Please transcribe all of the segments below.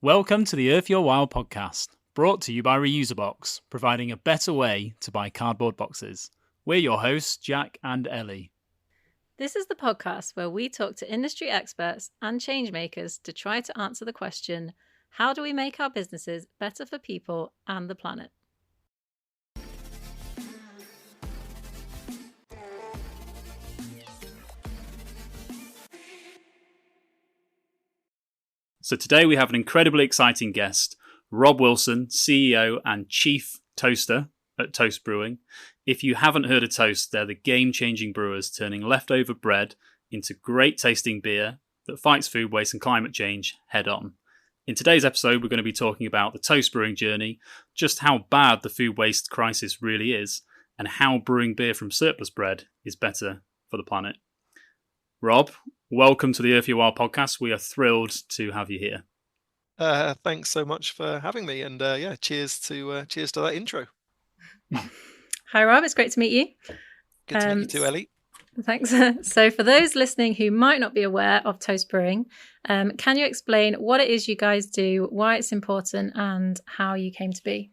Welcome to the Earth Your Wild podcast, brought to you by Reuserbox, providing a better way to buy cardboard boxes. We're your hosts, Jack and Ellie. This is the podcast where we talk to industry experts and change makers to try to answer the question, how do we make our businesses better for people and the planet? So today we have an incredibly exciting guest, Rob Wilson, CEO and Chief Toaster at Toast Brewing. If you haven't heard of Toast, they're the game-changing brewers turning leftover bread into great tasting beer that fights food waste and climate change head on. In today's episode, we're going to be talking about the Toast brewing journey, just how bad the food waste crisis really is, and how brewing beer from surplus bread is better for the planet. Rob, welcome to the Earth Your Wild podcast. We are thrilled to have you here. Thanks so much for having me, and cheers to that intro. Hi Rob, it's great to meet you. Good to meet you too, Ellie. Thanks. So for those listening who might not be aware of Toast Brewing, can you explain what it is you guys do, why it's important, and how you came to be?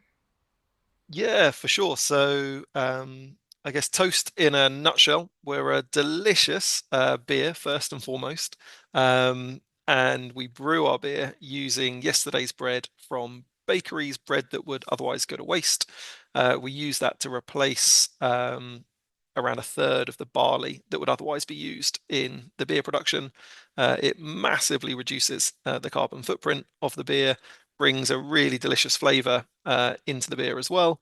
Yeah, for sure. So I guess Toast in a nutshell, we're a delicious beer first and foremost, and we brew our beer using yesterday's bread from bakeries, bread that would otherwise go to waste. We use that to replace around a third of the barley that would otherwise be used in the beer production. It massively reduces the carbon footprint of the beer, brings a really delicious flavour into the beer as well.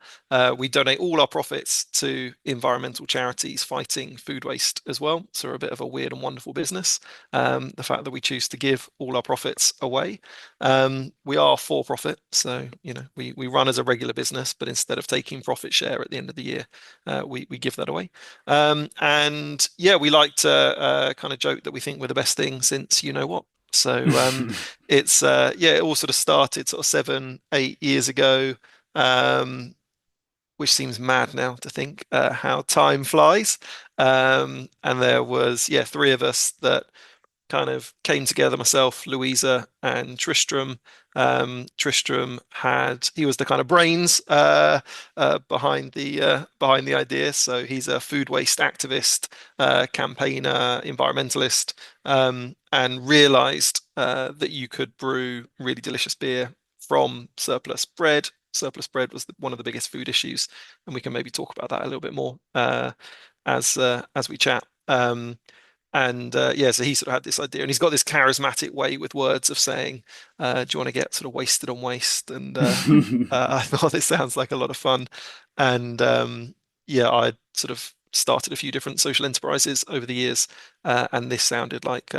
We donate all our profits to environmental charities fighting food waste as well. So we're a bit of a weird and wonderful business. The fact that we choose to give all our profits away. We are for profit, so we run as a regular business, but instead of taking profit share at the end of the year, we give that away. And we like to kind of joke that we think we're the best thing since you know what. So it's it all sort of started sort of 7-8 years ago, which seems mad now to think how time flies. And there was three of us that kind of came together, myself, Louisa, and Tristram. Tristram he was the kind of brains behind the idea. So he's a food waste activist, campaigner, environmentalist, and realized that you could brew really delicious beer from surplus bread. Surplus bread was one of the biggest food issues, and we can maybe talk about that a little bit more as we chat. So he sort of had this idea, and he's got this charismatic way with words of saying, do you want to get sort of wasted on waste? And I thought this sounds like a lot of fun. And I sort of started a few different social enterprises over the years, and this sounded like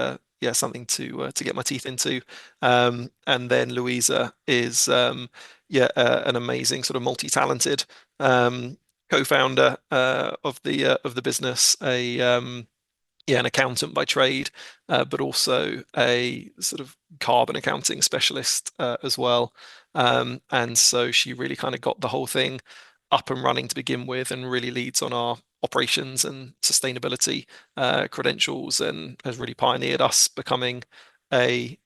something to get my teeth into. And then Louisa is an amazing sort of multi-talented co-founder of the business, an accountant by trade, but also a sort of carbon accounting specialist as well. And so she really kind of got the whole thing up and running to begin with, and really leads on our operations and sustainability credentials, and has really pioneered us becoming I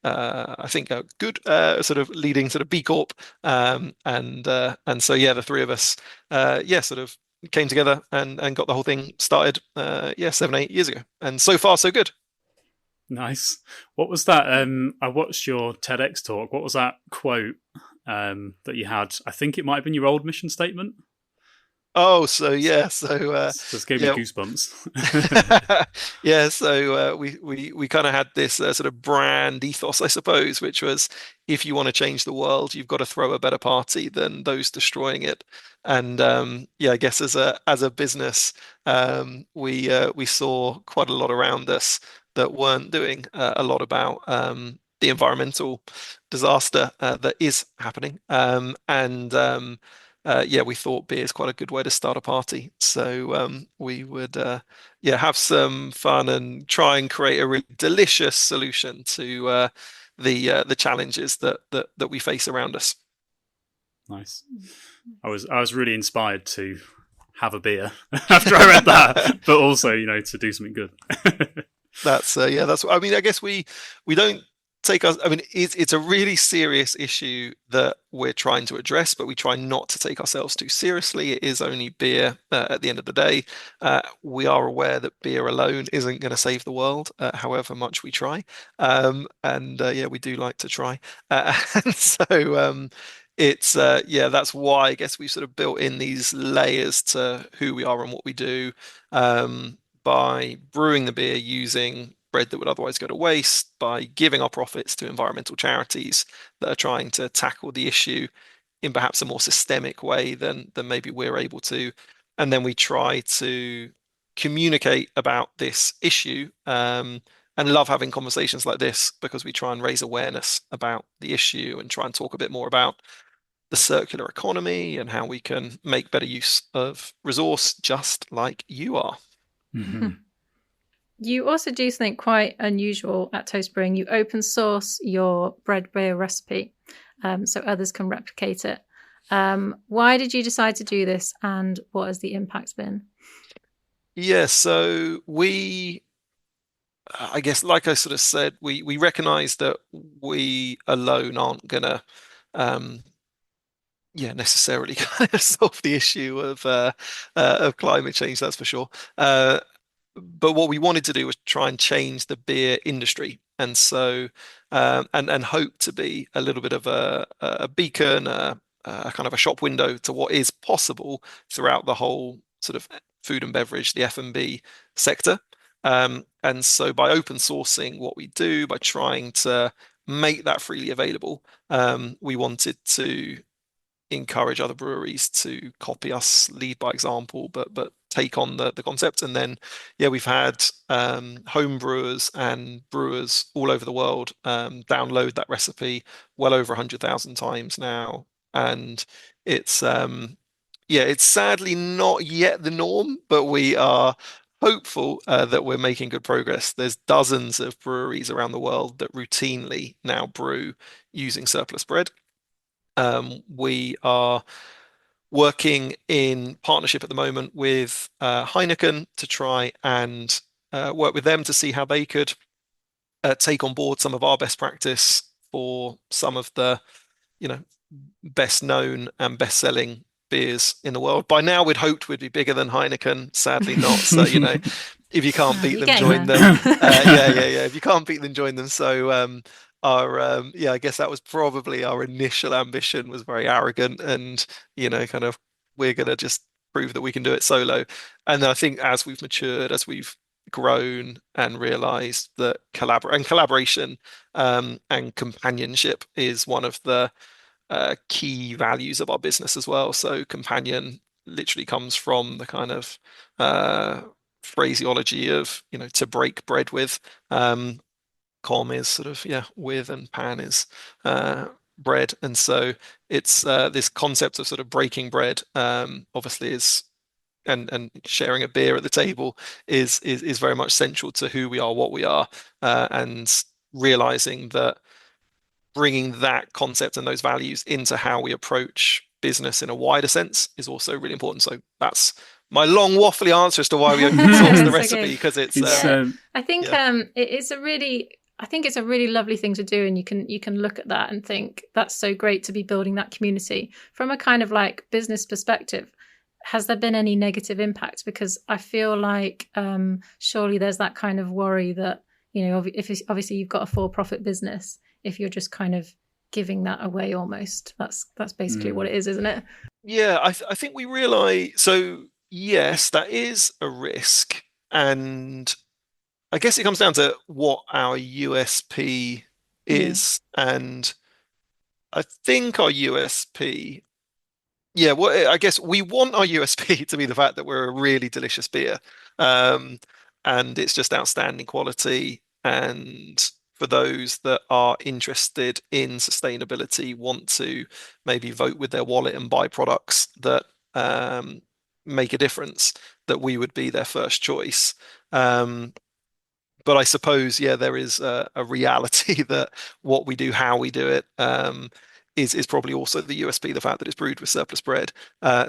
think a good sort of leading sort of B Corp. And so the three of us sort of came together and got the whole thing started 7-8 years ago, and so far so good. Nice. What was that? I watched your TEDx talk. What was that quote that you had? I think it might have been your old mission statement. Oh, so just gave me goosebumps. So we kind of had this sort of brand ethos, I suppose, which was, if you want to change the world, you've got to throw a better party than those destroying it. And I guess as a business, we saw quite a lot around us that weren't doing a lot about the environmental disaster that is happening. We thought beer is quite a good way to start a party. So we would have some fun and try and create a really delicious solution to the challenges that we face around us. Nice. I was really inspired to have a beer after I read that, but also to do something good. That's I mean, I guess we don't take us. I mean, it's a really serious issue that we're trying to address, but we try not to take ourselves too seriously. It is only beer at the end of the day. We are aware that beer alone isn't going to save the world, however much we try. And yeah, we do like to try. And so it's yeah, that's why I guess we've sort of built in these layers to who we are and what we do. By brewing the beer using bread that would otherwise go to waste, by giving our profits to environmental charities that are trying to tackle the issue in perhaps a more systemic way than maybe we're able to. And then we try to communicate about this issue, and love having conversations like this because we try and raise awareness about the issue and try and talk a bit more about the circular economy and how we can make better use of resource, just like you are. You also do something quite unusual at Toast Brewing. You open source your bread beer recipe so others can replicate it. Why did you decide to do this, and what has the impact been? Yeah, so I guess, like I sort of said, we recognize that we alone aren't gonna necessarily kind of solve the issue of climate change, that's for sure. But what we wanted to do was try and change the beer industry, and so and hope to be a little bit of a beacon, a kind of a shop window to what is possible throughout the whole sort of food and beverage, the F&B sector. And so by open sourcing what we do, by trying to make that freely available, we wanted to encourage other breweries to copy us, lead by example, but take on the concept. And then yeah, we've had home brewers and brewers all over the world download that recipe well over 100,000 times now. And it's yeah, it's sadly not yet the norm, but we are hopeful that we're making good progress. There's dozens of breweries around the world that routinely now brew using surplus bread. We are working in partnership at the moment with Heineken to try and work with them to see how they could take on board some of our best practice for some of the, best known and best selling beers in the world. By now, we'd hoped we'd be bigger than Heineken. Sadly, not. So, if you can't beat them, join them. Yeah. If you can't beat them, join them. So, I guess that was probably our initial ambition, was very arrogant and, kind of, we're going to just prove that we can do it solo. And I think as we've matured, as we've grown and realized that collaboration and companionship is one of the key values of our business as well. So companion literally comes from the kind of phraseology of, to break bread with. Com is sort of, with, and pan is bread. And so it's this concept of sort of breaking bread obviously is, and sharing a beer at the table is very much central to who we are, what we are, and realizing that bringing that concept and those values into how we approach business in a wider sense is also really important. So that's my long waffly answer as to why we open source the recipe, because it's I think it's a really lovely thing to do, and you can look at that and think that's so great to be building that community from a kind of like business perspective. Has there been any negative impact? Because I feel like surely there's that kind of worry that, if obviously you've got a for-profit business, if you're just kind of giving that away almost, that's basically what it is, isn't it? Yeah, I think we realize, so yes, that is a risk. And I guess it comes down to what our USP is. And I think our USP, well, I guess we want our USP to be the fact that we're a really delicious beer. And it's just outstanding quality. And for those that are interested in sustainability, want to maybe vote with their wallet and buy products that make a difference, that we would be their first choice. But I suppose, there is a reality that what we do, how we do it, is probably also the USP, the fact that it's brewed with surplus bread.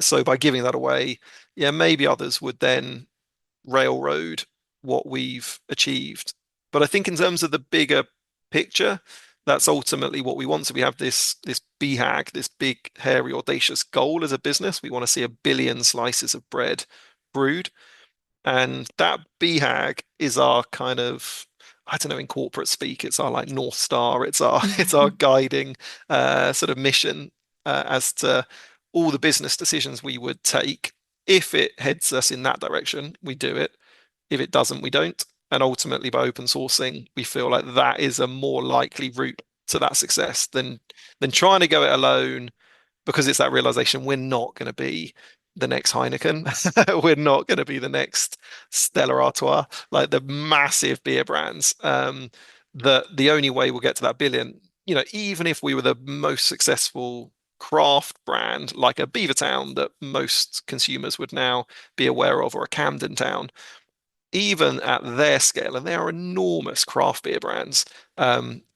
So by giving that away, maybe others would then railroad what we've achieved. But I think in terms of the bigger picture, that's ultimately what we want. So we have this BHAG, this big, hairy, audacious goal as a business. We want to see 1 billion slices of bread brewed. And that BHAG is our kind of, I don't know, in corporate speak, it's our like North Star. It's our guiding sort of mission as to all the business decisions we would take. If it heads us in that direction, we do it. If it doesn't, we don't. And ultimately, by open sourcing, we feel like that is a more likely route to that success than trying to go it alone, because it's that realization we're not going to be the next Heineken. We're not going to be the next Stella Artois, like the massive beer brands. That the only way we'll get to that billion, even if we were the most successful craft brand, like a Beavertown that most consumers would now be aware of, or a Camden Town, even at their scale, and they are enormous craft beer brands,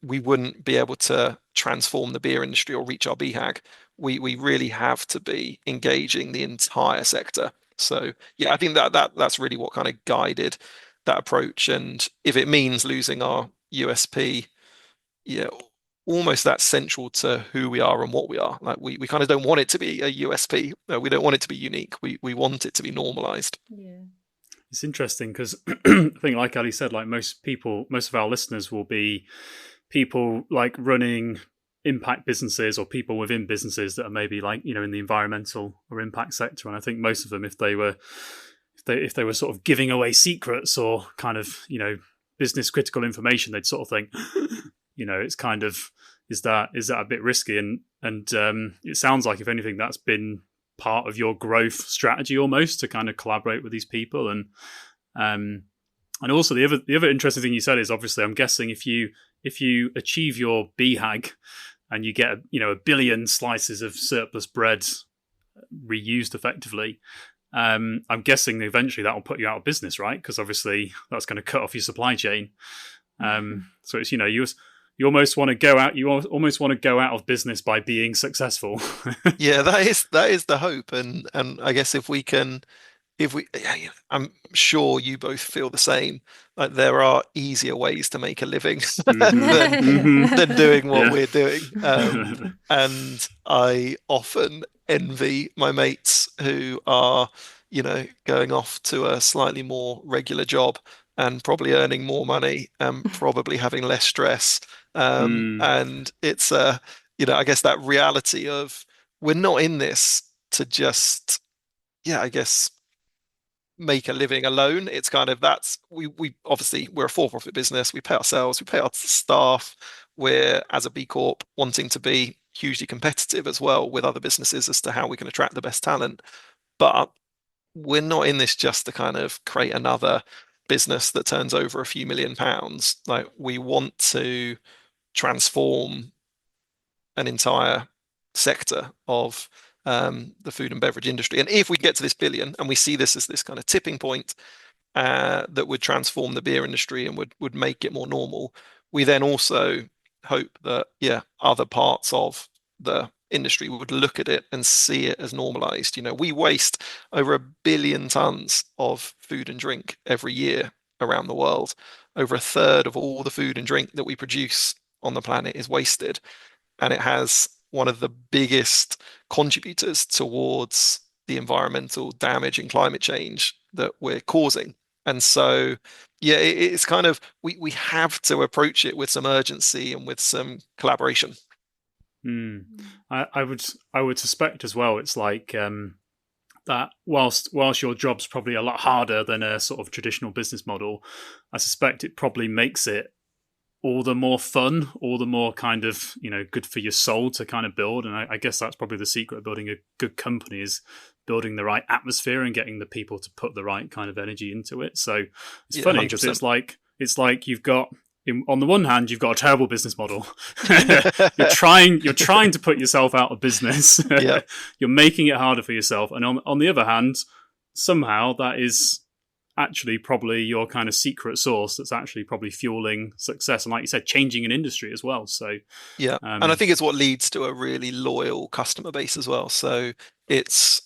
we wouldn't be able to transform the beer industry or reach our BHAG. We really have to be engaging the entire sector. So yeah, I think that's really what kind of guided that approach. And if it means losing our USP, yeah, almost that's central to who we are and what we are. Like we kind of don't want it to be a USP. No, we don't want it to be unique. We want it to be normalized. Yeah. It's interesting because I think, like Ellie said, like most of our listeners will be people like running impact businesses or people within businesses that are maybe like, in the environmental or impact sector. And I think most of them, if they were sort of giving away secrets or kind of, business critical information, they'd sort of think, it's kind of, is that a bit risky? And it sounds like, if anything, that's been part of your growth strategy almost, to kind of collaborate with these people. And also the other interesting thing you said is, obviously, I'm guessing if you achieve your BHAG and you get 1 billion slices of surplus bread reused effectively, I'm guessing eventually that will put you out of business, right? Because obviously that's going to cut off your supply chain. So it's you almost want to go out. You almost want to go out of business by being successful. Yeah, that is the hope, and I guess if we, I'm sure you both feel the same. Like there are easier ways to make a living than doing what we're doing. And I often envy my mates who are, going off to a slightly more regular job and probably earning more money and probably having less stress. And it's I guess that reality of we're not in this to just, I guess, make a living alone. It's kind of we obviously we're a for-profit business. We pay ourselves, we pay our staff. We're, as a B Corp, wanting to be hugely competitive as well with other businesses as to how we can attract the best talent. But we're not in this just to kind of create another business that turns over a few £1 million. Like we want to transform an entire sector of the food and beverage industry. And if we get to this billion, and we see this as this kind of tipping point that would transform the beer industry and would make it more normal, we then also hope that other parts of the industry would look at it and see it as normalized. We waste over 1 billion tons of food and drink every year around the world. Over 1/3 of all the food and drink that we produce on the planet is wasted, and it has one of the biggest contributors towards the environmental damage and climate change that we're causing. And so it's kind of we have to approach it with some urgency and with some collaboration. I would suspect as well, it's like that whilst your job's probably a lot harder than a sort of traditional business model, I suspect it probably makes it all the more fun, all the more kind of, good for your soul to kind of build. And I guess that's probably the secret of building a good company, is building the right atmosphere and getting the people to put the right kind of energy into it. So it's funny because it's like you've got, on the one hand, you've got a terrible business model. You're trying to put yourself out of business. You're making it harder for yourself. And on the other hand, somehow that is actually probably your kind of secret sauce that's actually probably fueling success. And like you said, changing an industry as well. So and I think it's what leads to a really loyal customer base as well. So it's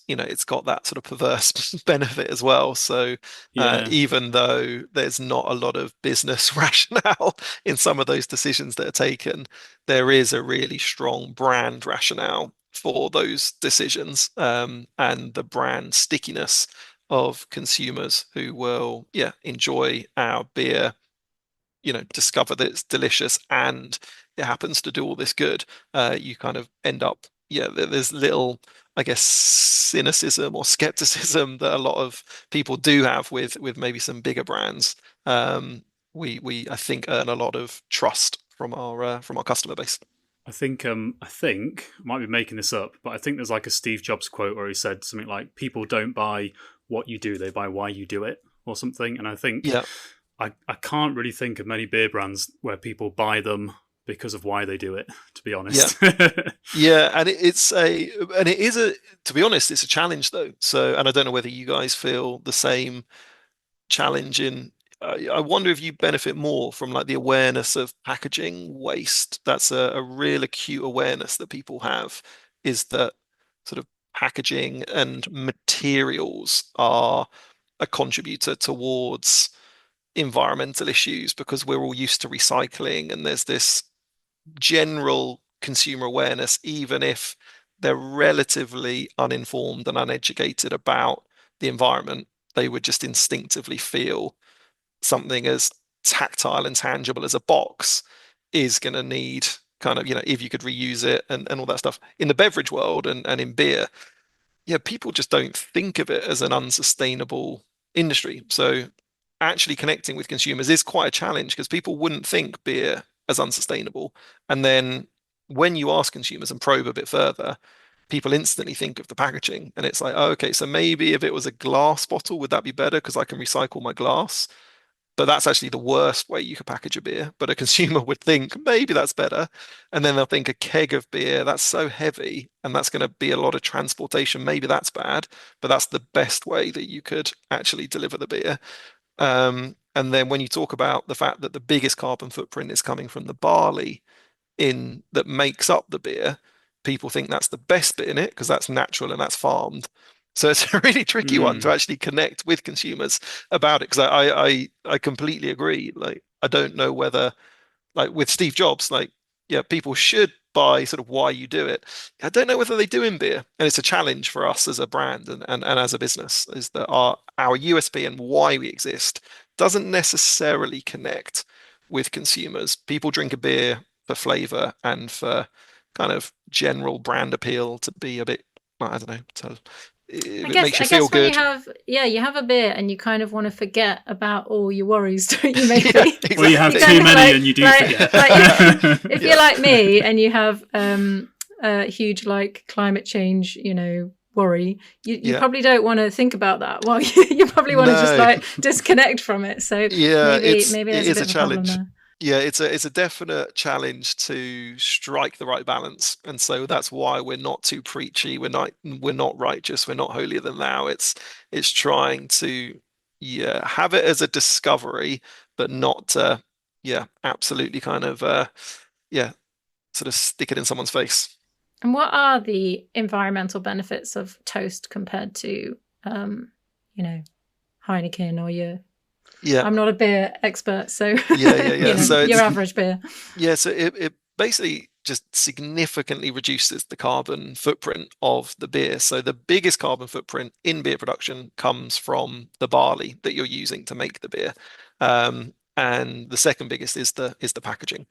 got that sort of perverse benefit as well. So Yeah. even though there's not a lot of business rationale in some of those decisions that are taken, there is a really strong brand rationale for those decisions, and the brand stickiness of consumers who will, enjoy our beer, discover that it's delicious and it happens to do all this good. You kind of end up, there's little, I guess, cynicism or skepticism that a lot of people do have with maybe some bigger brands. We I think earn a lot of trust from our customer base. I might be making this up, but I think there's like a Steve Jobs quote where he said something like, "People don't buy what you do; they buy why you do it," or something. And I think Yeah. I can't really think of many beer brands where people buy them because of why they do it, to be honest. Yeah, and it is a, to be honest, it's a challenge though. So, and I don't know whether you guys feel the same challenge in. I wonder if you benefit more from like the awareness of packaging waste. That's a real acute awareness that people have, is that sort of packaging and materials are a contributor towards environmental issues because we're all used to recycling, and there's this general consumer awareness, even if they're relatively uninformed and uneducated about the environment, they would just instinctively feel something as tactile and tangible as a box is going to need kind of, if you could reuse it and all that stuff. In the beverage world and in beer, people just don't think of it as an unsustainable industry. So actually connecting with consumers is quite a challenge because people wouldn't think beer as unsustainable. And then when you ask consumers and probe a bit further, people instantly think of the packaging. And it's like, oh, okay, so maybe if it was a glass bottle, would that be better because I can recycle my glass? But that's actually the worst way you could package a beer. But a consumer would think maybe that's better. And then they'll think a keg of beer, that's so heavy and that's going to be a lot of transportation. Maybe that's bad, but that's the best way that you could actually deliver the beer. And then when you talk about the fact that the biggest carbon footprint is coming from the barley in that makes up the beer, people think that's the best bit in it because that's natural and that's farmed. So it's a really tricky one to Mm. actually connect with consumers about it because I completely agree. Like I don't know whether, like with Steve Jobs, like, people should buy sort of why you do it. I don't know whether they do in beer. And it's a challenge for us as a brand and as a business, is that our USP and why we exist doesn't necessarily connect with consumers. People drink a beer for flavor and for kind of general brand appeal, to be a bit, I don't know, so I if it guess makes I you feel guess when you good. have you have a beer and you kind of want to forget about all your worries, don't you? Yeah, Maybe Or you have you exactly. kind too of many and you do forget. if Yeah. you're like me and you have a huge like climate change, worry, you Yeah. probably don't want to think about that. Well, you probably want to just No. like disconnect from it. So Yeah, maybe it there's a is bit a of a problem challenge. there. Yeah, it's a definite challenge to strike the right balance. And so that's why we're not too preachy. We're not righteous. We're not holier than thou. It's trying to, have it as a discovery, but not absolutely kind of yeah, sort of stick it in someone's face. And what are the environmental benefits of toast compared to, you know, Heineken or your? Yeah. I'm not a beer expert, so Yeah. So your it's average beer. Yeah, so it basically just significantly reduces the carbon footprint of the beer. So the biggest carbon footprint in beer production comes from the barley that you're using to make the beer. And the second biggest is the packaging.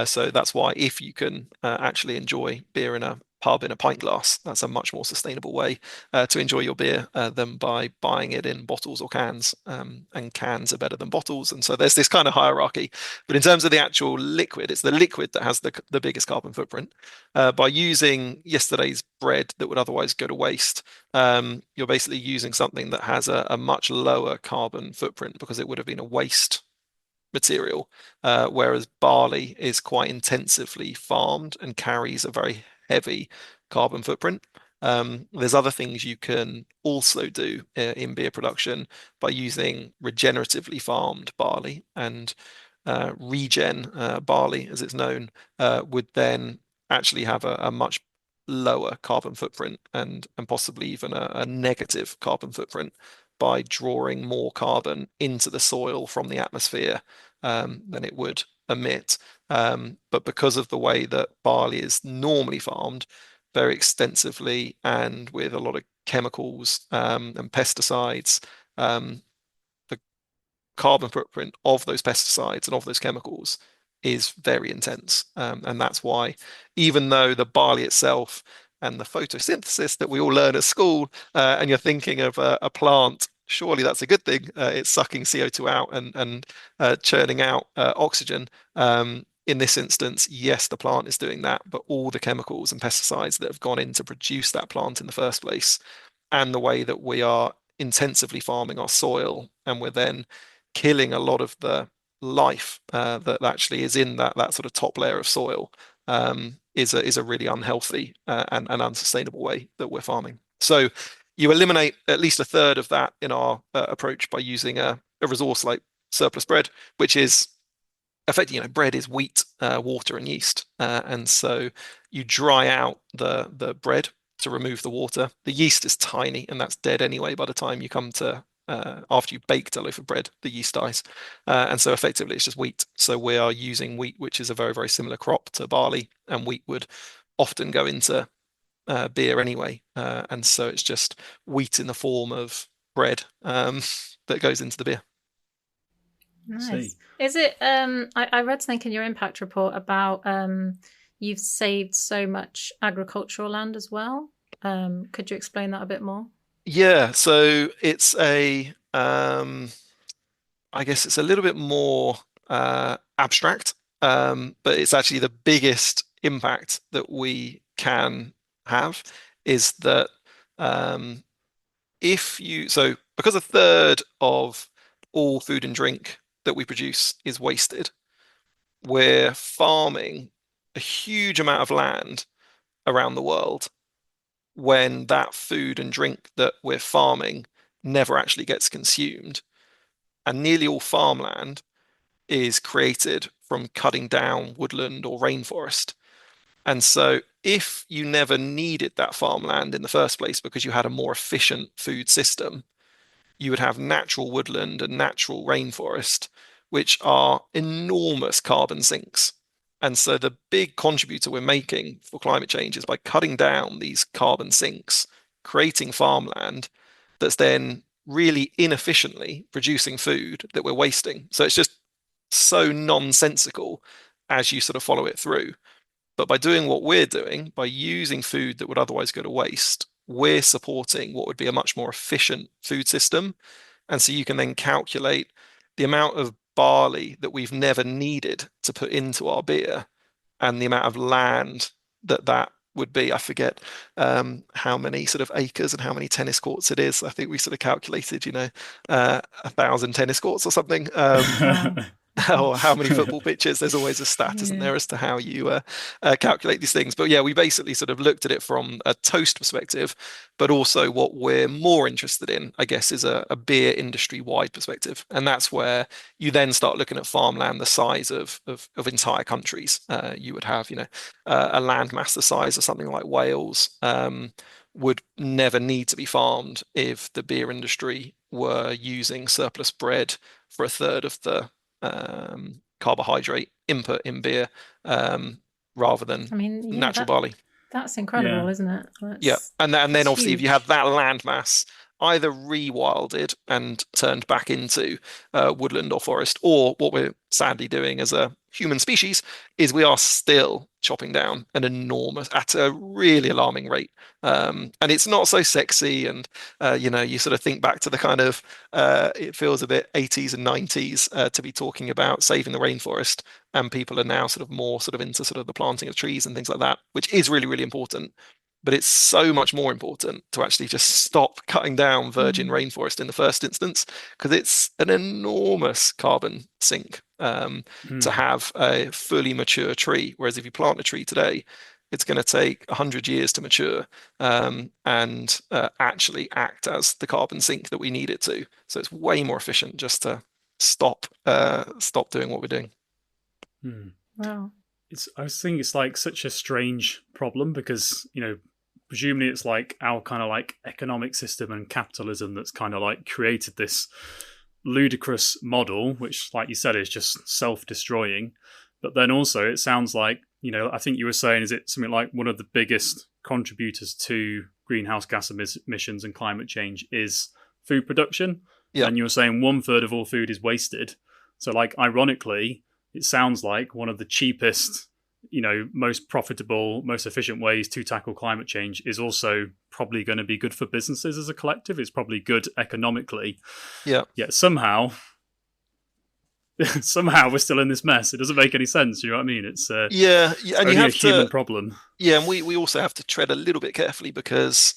So that's why if you can actually enjoy beer in a pub in a pint glass, that's a much more sustainable way to enjoy your beer than by buying it in bottles or cans. And cans are better than bottles. And so there's this kind of hierarchy. But in terms of the actual liquid, it's the liquid that has the biggest carbon footprint. By using yesterday's bread that would otherwise go to waste, you're basically using something that has a much lower carbon footprint because it would have been a waste material, whereas barley is quite intensively farmed and carries a very heavy carbon footprint. There's other things you can also do in beer production by using regeneratively farmed barley, and regen barley, as it's known, would then actually have a much lower carbon footprint and possibly even a negative carbon footprint by drawing more carbon into the soil from the atmosphere than it would emit. But because of the way that barley is normally farmed, very extensively and with a lot of chemicals and pesticides, the carbon footprint of those pesticides and of those chemicals is very intense. And that's why, even though the barley itself and the photosynthesis that we all learn at school, and you're thinking of a plant, surely that's a good thing. It's sucking CO2 out and churning out oxygen. In this instance, yes, the plant is doing that, but all the chemicals and pesticides that have gone in to produce that plant in the first place, and the way that we are intensively farming our soil, and we're then killing a lot of the life that actually is in that sort of top layer of soil, is a really unhealthy and unsustainable way that we're farming. So you eliminate at least a third of that in our approach by using a resource like surplus bread, which is effectively, bread is wheat, water, and yeast, and so you dry out the bread to remove the water. The yeast is tiny, and that's dead anyway by the time you come to after you've baked a loaf of bread, the yeast dies, and so effectively it's just wheat. So we are using wheat, which is a very, very similar crop to barley, and wheat would often go into beer anyway, and so it's just wheat in the form of bread that goes into the beer. Nice. Is it? I read something in your impact report about you've saved so much agricultural land as well. Could you explain that a bit more? Yeah, so it's I guess it's a little bit more abstract, but it's actually the biggest impact that we can have is that because a third of all food and drink that we produce is wasted, we're farming a huge amount of land around the world when that food and drink that we're farming never actually gets consumed. And nearly all farmland is created from cutting down woodland or rainforest. And so if you never needed that farmland in the first place because you had a more efficient food system, you would have natural woodland and natural rainforest, which are enormous carbon sinks. And so the big contributor we're making for climate change is by cutting down these carbon sinks, creating farmland that's then really inefficiently producing food that we're wasting. So it's just so nonsensical as you sort of follow it through. But by doing what we're doing, by using food that would otherwise go to waste, we're supporting what would be a much more efficient food system. And so you can then calculate the amount of barley that we've never needed to put into our beer and the amount of land that would be. I forget how many sort of acres and how many tennis courts it is. I think we sort of calculated, 1,000 tennis courts or something. Or how many football pitches. There's always a stat, isn't there, as to how you calculate these things. But yeah, we basically sort of looked at it from a Toast perspective, but also what we're more interested in, I guess, is a beer industry-wide perspective. And that's where you then start looking at farmland the size of entire countries. You would have, a landmass the size of something like Wales would never need to be farmed if the beer industry were using surplus bread for a third of the carbohydrate input in beer rather than natural barley. That's incredible, isn't it? Yeah, and then obviously huge. if you have that land mass either rewilded and turned back into woodland or forest, or what we're sadly doing as a human species is we are still chopping down at a really alarming rate. And it's not so sexy. And, you sort of think back to the kind of, it feels a bit 80s and 90s to be talking about saving the rainforest. And people are now sort of more sort of into sort of the planting of trees and things like that, which is really, really important. But it's so much more important to actually just stop cutting down virgin rainforest in the first instance, because it's an enormous carbon sink to have a fully mature tree. Whereas if you plant a tree today, it's going to take 100 years to mature and actually act as the carbon sink that we need it to. So it's way more efficient just to stop doing what we're doing. Wow. I was thinking it's like such a strange problem because, presumably it's like our kind of like economic system and capitalism that's kind of like created this ludicrous model, which, like you said, is just self-destroying. But then also it sounds like, I think you were saying, is it something like one of the biggest contributors to greenhouse gas emissions and climate change is food production? Yeah. And you were saying 1/3 of all food is wasted. So, like, ironically, it sounds like one of the cheapest, most profitable, most efficient ways to tackle climate change is also probably going to be good for businesses as a collective. It's probably good economically. Yeah. Yet somehow we're still in this mess. It doesn't make any sense. You know what I mean? It's and you have a human problem. Yeah, and we also have to tread a little bit carefully because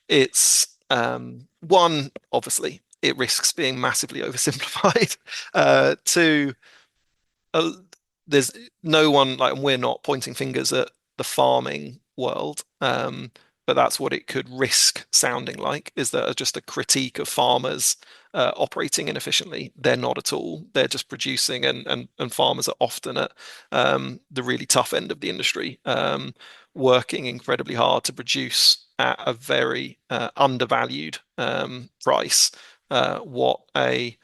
it's one, obviously, it risks being massively oversimplified. Two, there's no one, like, we're not pointing fingers at the farming world, but that's what it could risk sounding like, is that just a critique of farmers operating inefficiently. They're not at all. They're just producing, and farmers are often at the really tough end of the industry, working incredibly hard to produce at a very undervalued price what a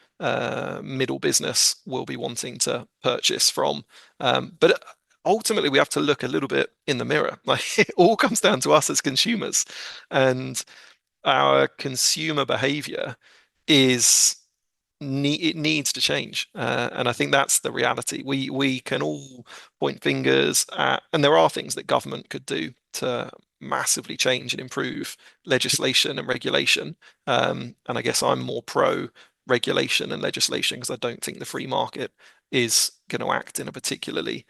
middle business will be wanting to purchase from. But ultimately, we have to look a little bit in the mirror. Like, it all comes down to us as consumers, and our consumer behavior it needs to change, and I think that's the reality. We can all point fingers at, and there are things that government could do to massively change and improve legislation and regulation. And I guess I'm more pro regulation and legislation because I don't think the free market is going to act in a particularly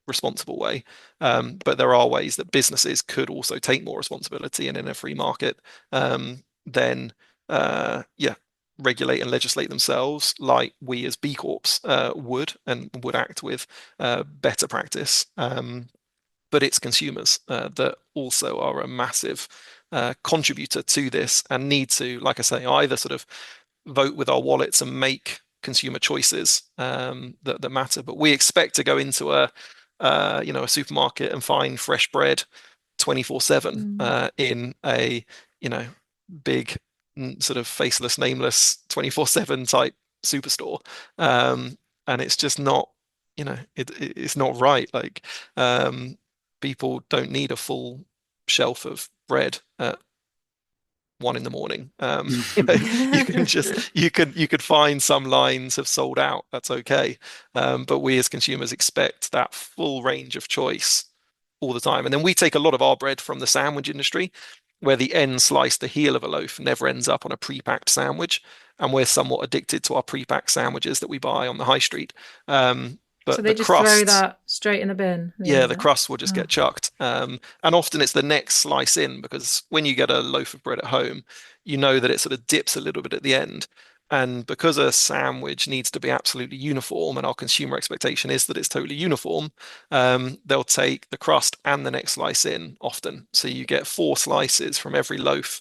responsible way. But there are ways that businesses could also take more responsibility, and in a free market, then regulate and legislate themselves, like we as B Corps would act with better practice. But it's consumers that also are a massive contributor to this and need to, like I say, either sort of vote with our wallets and make consumer choices that matter. But we expect to go into a supermarket and find fresh bread 24/7 in a big sort of faceless, nameless 24/7 type superstore, and it's just not, it's not right. Like, people don't need a full shelf of bread at 1 a.m. You could find some lines have sold out. That's okay, but we as consumers expect that full range of choice all the time. And then we take a lot of our bread from the sandwich industry, where the end slice, the heel of a loaf, never ends up on a pre-packed sandwich, and we're somewhat addicted to our pre-packed sandwiches that we buy on the high street. But so they just throw that straight in the bin. Yeah, the crust will just get chucked. And often it's the next slice in, because when you get a loaf of bread at home, you know that it sort of dips a little bit at the end. And because a sandwich needs to be absolutely uniform, and our consumer expectation is that it's totally uniform, they'll take the crust and the next slice in often. So you get 4 slices from every loaf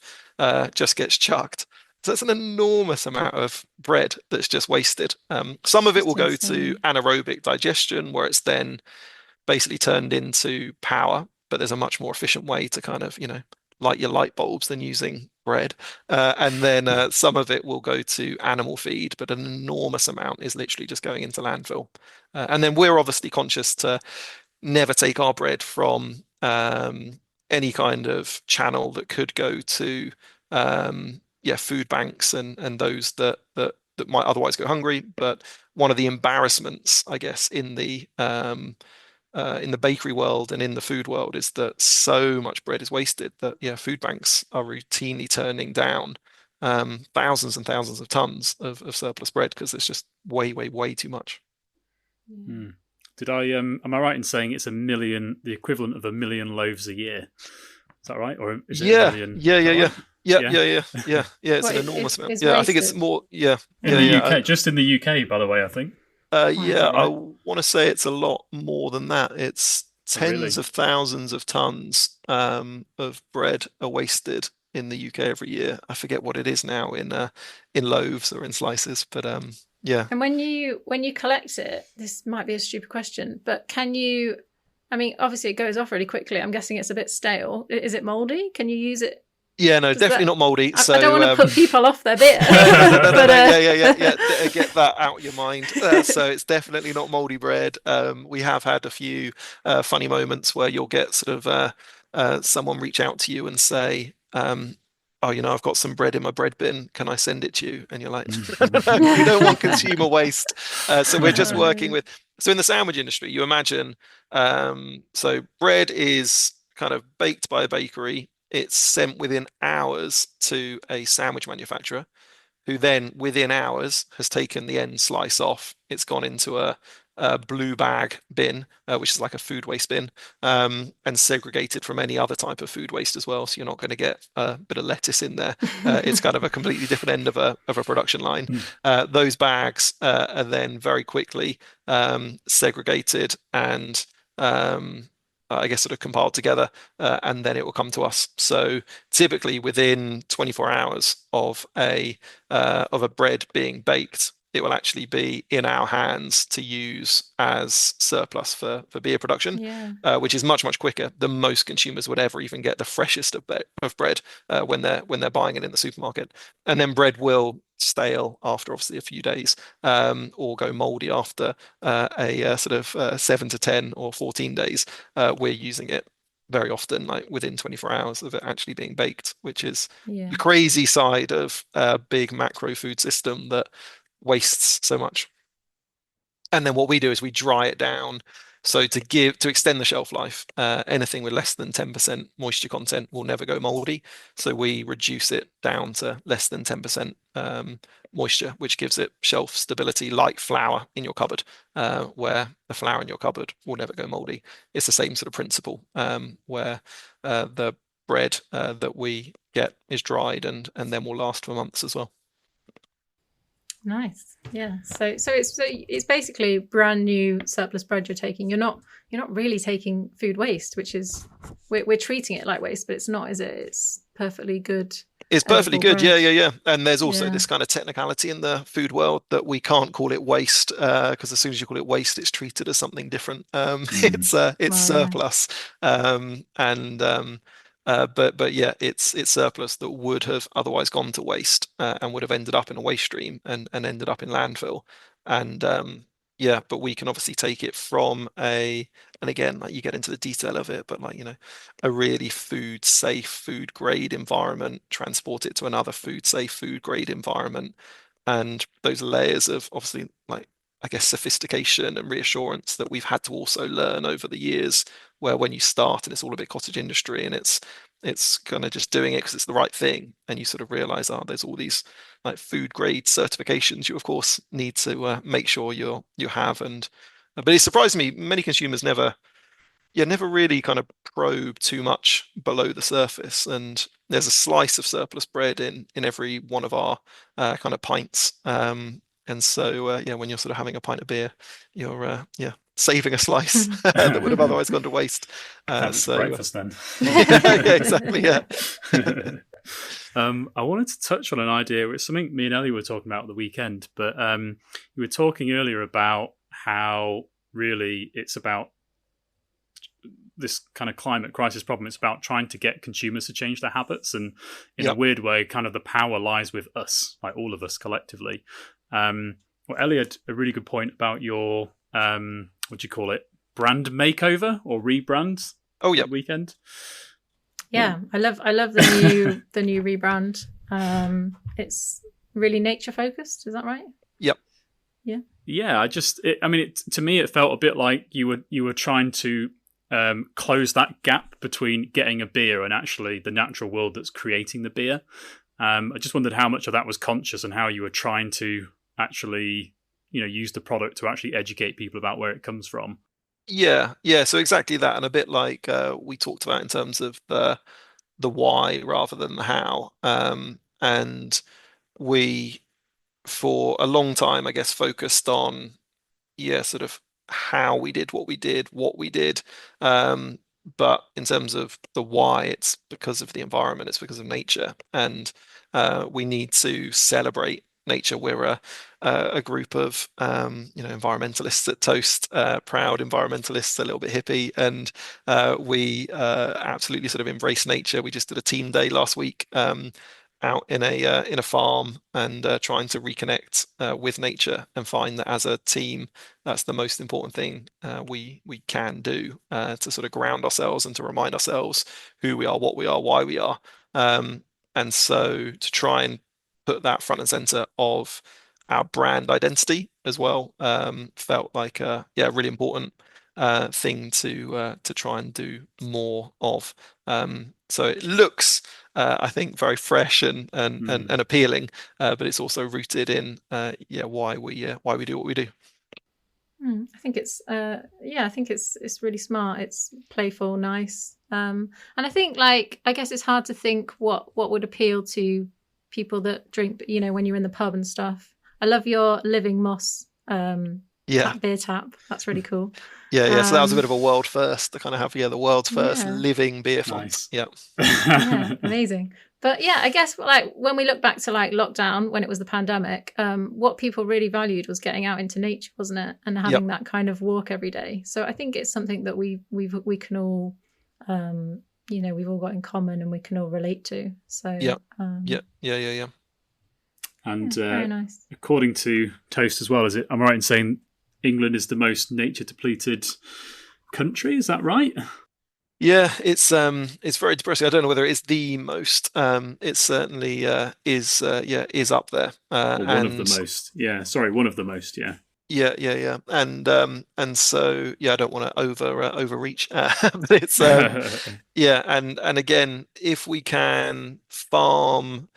just gets chucked. So that's an enormous amount of bread that's just wasted. Some of it will go to anaerobic digestion, where it's then basically turned into power, but there's a much more efficient way to kind of, light your light bulbs than using bread. And then some of it will go to animal feed, but an enormous amount is literally just going into landfill. And then we're obviously conscious to never take our bread from any kind of channel that could go to food banks and those that might otherwise go hungry. But one of the embarrassments, I guess, in the bakery world and in the food world is that so much bread is wasted that food banks are routinely turning down thousands and thousands of tons of surplus bread because it's just way too much. Did I am I right in saying it's the equivalent of 1 million loaves a year? Is that right? Or is it 1 million? Yeah. It's an enormous amount. I think it's more. In the UK, just in the UK, by the way, I think. I want to say it's a lot more than that. It's tens of thousands of tons of bread are wasted in the UK every year. I forget what it is now in loaves or in slices, but Yeah. And when you collect it, this might be a stupid question, but can you? I mean, obviously it goes off really quickly. I'm guessing it's a bit stale. Is it moldy? Can you use it? Yeah, no, definitely not moldy. I So don't want to put people off their beer. no. Yeah. Get that out of your mind. So it's definitely not moldy bread. We have had a few funny moments where you'll get sort of someone reach out to you and say, "Oh, I've got some bread in my bread bin. Can I send it to you?" And you're like, "No, we don't want consumer waste." So we're just working with. So in the sandwich industry, you imagine, so bread is kind of baked by a bakery. It's sent within hours to a sandwich manufacturer, who then within hours has taken the end slice off. It's gone into a blue bag bin, which is like a food waste bin, and segregated from any other type of food waste as well. So you're not going to get a bit of lettuce in there. It's kind of a completely different end of a production line. Those bags are then very quickly segregated and I guess sort of compiled together, and then it will come to us. So typically within 24 hours of a bread being baked, it will actually be in our hands to use as surplus for beer production, which is much quicker than most consumers would ever even get the freshest of bread when they're buying it in the supermarket. And then bread will stale after obviously a few days, or go moldy after a sort of 7 to 10 or 14 days. We're using it very often like within 24 hours of it actually being baked, which is the crazy side of a big macro food system that wastes so much. And then what we do is we dry it down. So to extend the shelf life, anything with less than 10% moisture content will never go moldy. So we reduce it down to less than 10% moisture, which gives it shelf stability, like flour in your cupboard, where the flour in your cupboard will never go moldy. It's the same sort of principle, where the bread that we get is dried and then will last for months as well. Nice. Yeah. So it's basically brand new surplus bread you're taking. You're not really taking food waste, which is we're treating it like waste, but it's not, is it? It's perfectly good. It's perfectly good. Yeah. And there's also this kind of technicality in the food world that we can't call it waste, because as soon as you call it waste, it's treated as something different. It's surplus. But yeah, it's surplus that would have otherwise gone to waste, and would have ended up in a waste stream and ended up in landfill. And but we can obviously take it from and again, like you get into the detail of it, but like, a really food safe, food grade environment, transport it to another food safe, food grade environment. And those layers of obviously, like, I guess, sophistication and reassurance that we've had to also learn over the years, where when you start and it's all a bit cottage industry and it's kind of just doing it because it's the right thing, and you sort of realize, there's all these like food grade certifications you of course need to make sure you have. And but it surprised me, many consumers never really kind of probe too much below the surface. And there's a slice of surplus bread in every one of our kind of pints. And so when you're sort of having a pint of beer, you're saving a slice that would have otherwise gone to waste. So breakfast then. Yeah, exactly. Yeah. I wanted to touch on an idea. It's something me and Ellie were talking about at the weekend, but you were talking earlier about how really it's about this kind of climate crisis problem. It's about trying to get consumers to change their habits, and in a weird way, kind of the power lies with us, like all of us collectively. Well, Ellie had a really good point about your what do you call it, brand makeover or rebrand? Oh yeah, weekend. Yeah, I love the new rebrand. It's really nature focused. Is that right? Yep. Yeah. To me, it felt a bit like you were trying to close that gap between getting a beer and actually the natural world that's creating the beer. I just wondered how much of that was conscious and how you were trying to actually, use the product to actually educate people about where it comes from. Yeah. So exactly that, and a bit like we talked about in terms of the why rather than the how. And we, for a long time, I guess, focused on sort of how we did what we did. But in terms of the why, it's because of the environment, it's because of nature, and we need to celebrate nature. We're a group of environmentalists at Toast, proud environmentalists, a little bit hippie, and we absolutely sort of embrace nature. We just did a team day last week. Out in a farm and trying to reconnect with nature and find that as a team, that's the most important thing we can do to sort of ground ourselves and to remind ourselves who we are, what we are, why we are. And so to try and put that front and center of our brand identity as well felt like a really important thing to try and do more of. So it looks I think very fresh and appealing, but it's also rooted in why we do what we do. I think it's I think it's really smart. It's playful, nice, and I think I guess it's hard to think what would appeal to people that drink. When you're in the pub and stuff. I love your living moss beer tap. That's really cool. Yeah. So that was a bit of a world first to kind of have the world's first living beer font. Nice. Yeah. Amazing. But yeah, I guess when we look back to lockdown, when it was the pandemic, what people really valued was getting out into nature, wasn't it? And having that kind of walk every day. So I think it's something that we can all, we've all got in common and we can all relate to. So yeah. And very nice. According to Toast as well, am I right in saying England is the most nature depleted country? Is that right? Yeah, it's very depressing. I don't know whether it is the most. It certainly is up there. One of the most. Yeah, sorry, one of the most. Yeah. Yeah. And so I don't want to overreach, but it's and again, if we can farm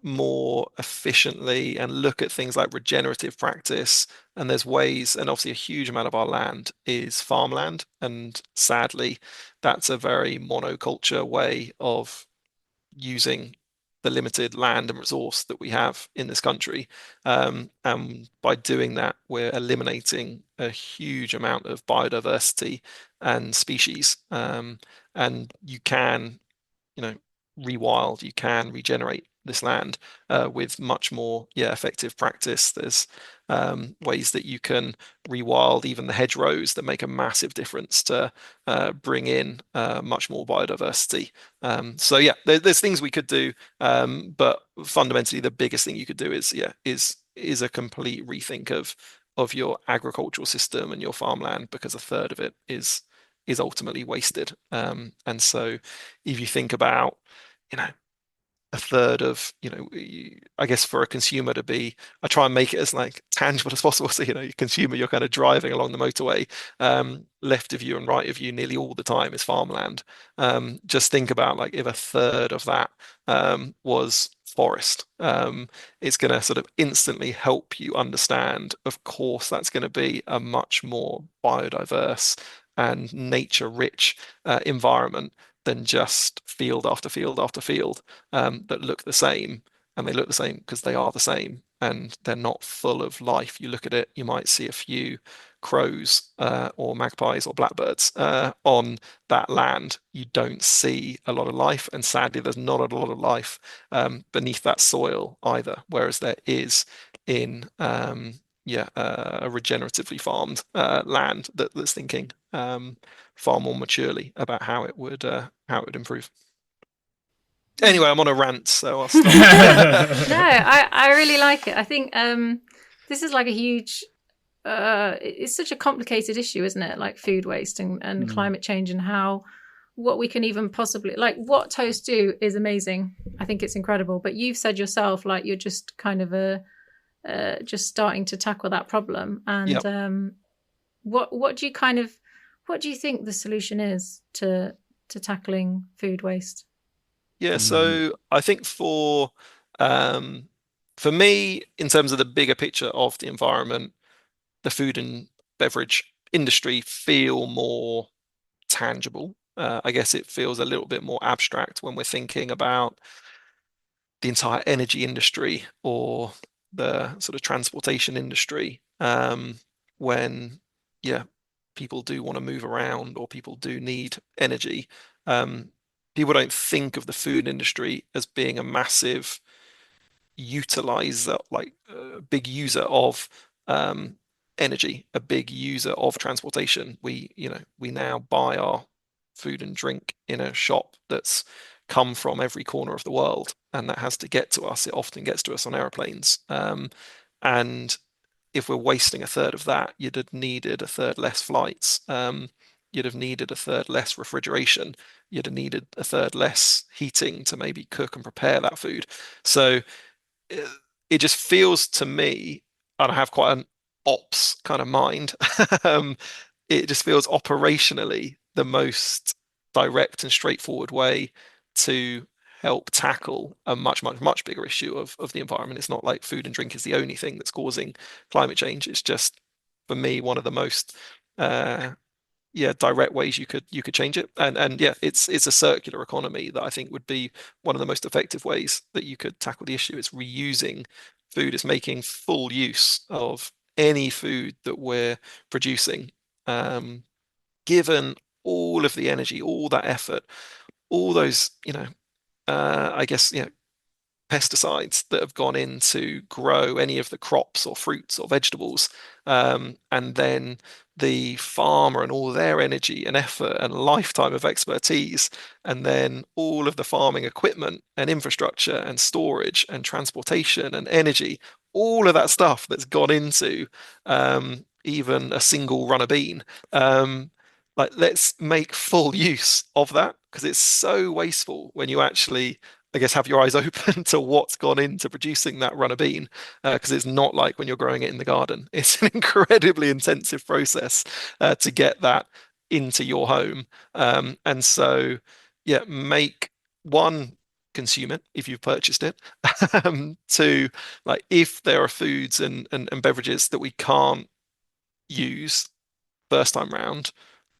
more efficiently and look at things like regenerative practice, and there's ways, and obviously a huge amount of our land is farmland, and sadly that's a very monoculture way of using the limited land and resource that we have in this country, and by doing that we're eliminating a huge amount of biodiversity and species, and you can rewild, you can regenerate this land with much more effective practice. There's ways that you can rewild even the hedgerows that make a massive difference to bring in much more biodiversity. So there's things we could do, but fundamentally the biggest thing you could do is a complete rethink of your agricultural system and your farmland, because a third of it is ultimately wasted. And so if you think about a third of, I guess for a consumer to be, I try and make it as tangible as possible. So, your consumer, you're kind of driving along the motorway, left of you and right of you nearly all the time is farmland. Just think about if a third of that was forest, it's going to sort of instantly help you understand, of course, that's going to be a much more biodiverse and nature rich environment than just field after field after field that look the same. And they look the same because they are the same and they're not full of life. You look at it, you might see a few crows or magpies or blackbirds on that land. You don't see a lot of life, and sadly there's not a lot of life beneath that soil either, whereas there is in a regeneratively farmed land that's thinking far more maturely about how it would improve. Anyway, I'm on a rant, so I'll stop. No, I really like it. I think this is a huge. It's such a complicated issue, isn't it? Like food waste and climate change, and what we can even possibly what Toast do is amazing. I think it's incredible. But you've said yourself you're just kind of just starting to tackle that problem. And what do you think the solution is to tackling food waste? Yeah, so I think for me, in terms of the bigger picture of the environment, the food and beverage industry feel more tangible. I guess it feels a little bit more abstract when we're thinking about the entire energy industry or the sort of transportation industry. When people do want to move around or people do need energy. People don't think of the food industry as being a massive utilizer, like a big user of energy, a big user of transportation. We now buy our food and drink in a shop that's come from every corner of the world, and that has to get to us. It often gets to us on airplanes. And if we're wasting a third of that, you'd have needed a third less flights. You'd have needed a third less refrigeration. You'd have needed a third less heating to maybe cook and prepare that food. So it just feels to me, and I have quite an ops kind of mind, it just feels operationally the most direct and straightforward way to help tackle a much, much, much bigger issue of the environment. It's not like food and drink is the only thing that's causing climate change. It's just, for me, one of the most direct ways you could change it. And yeah, it's a circular economy that I think would be one of the most effective ways that you could tackle the issue. It's reusing food, it's making full use of any food that we're producing, given all of the energy, all that effort, all those, I guess, pesticides that have gone in to grow any of the crops or fruits or vegetables, and then the farmer and all their energy and effort and lifetime of expertise, and then all of the farming equipment and infrastructure and storage and transportation and energy, all of that stuff that's gone into even a single run of bean. Like, let's make full use of that, because it's so wasteful when you actually, I guess, have your eyes open to what's gone into producing that run of bean, because it's not like when you're growing it in the garden. It's an incredibly intensive process to get that into your home. And so, yeah, consume it if you've purchased it. Two, like, if there are foods and beverages that we can't use first time round,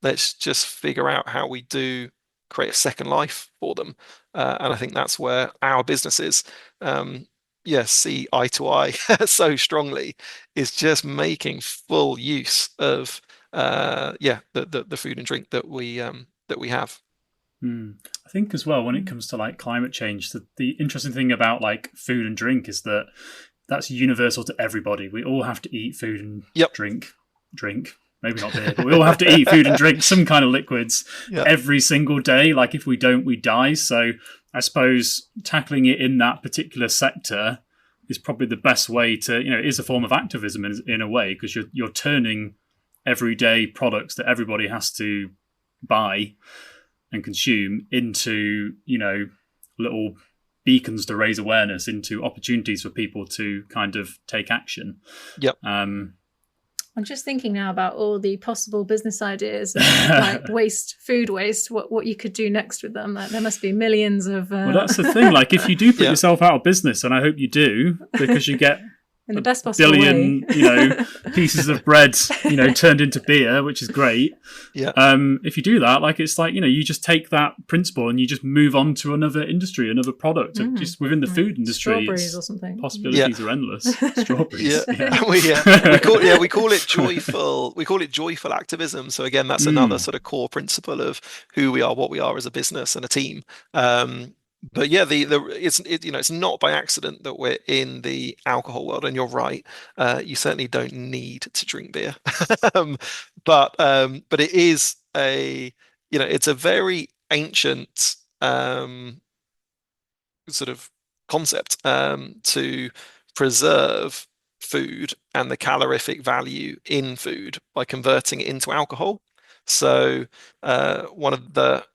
let's just figure out how we do create a second life for them. And I think that's where our businesses, see eye to eye so strongly, is just making full use of the food and drink that we have. I think as well, when it comes to like climate change, the interesting thing about like food and drink is that that's universal to everybody. We all have to eat food and drink. Maybe not beer, but we all have to eat food and drink some kind of liquids every single day. Like, if we don't, we die. So I suppose tackling it in that particular sector is probably the best way to, it is a form of activism in a way, because you're turning everyday products that everybody has to buy and consume into, little beacons to raise awareness, into opportunities for people to kind of take action. Yep. I'm just thinking now about all the possible business ideas, like food waste, what you could do next with them. Like, there must be millions of... Well, that's the thing. Like, if you do put yourself out of business, and I hope you do, because you get in the best possible billion, way. Pieces of bread, turned into beer, which is great. Yeah. If you do that, like, it's like, you just take that principle and you just move on to another industry, another product, just within the food industry. Strawberries or something. Possibilities are endless. Strawberries. We call it joyful. We call it joyful activism. So again, that's another sort of core principle of who we are, what we are as a business and a team. But yeah, it's not by accident that we're in the alcohol world. And you're right, you certainly don't need to drink beer, but it is it's a very ancient sort of concept to preserve food and the calorific value in food by converting it into alcohol. So one of the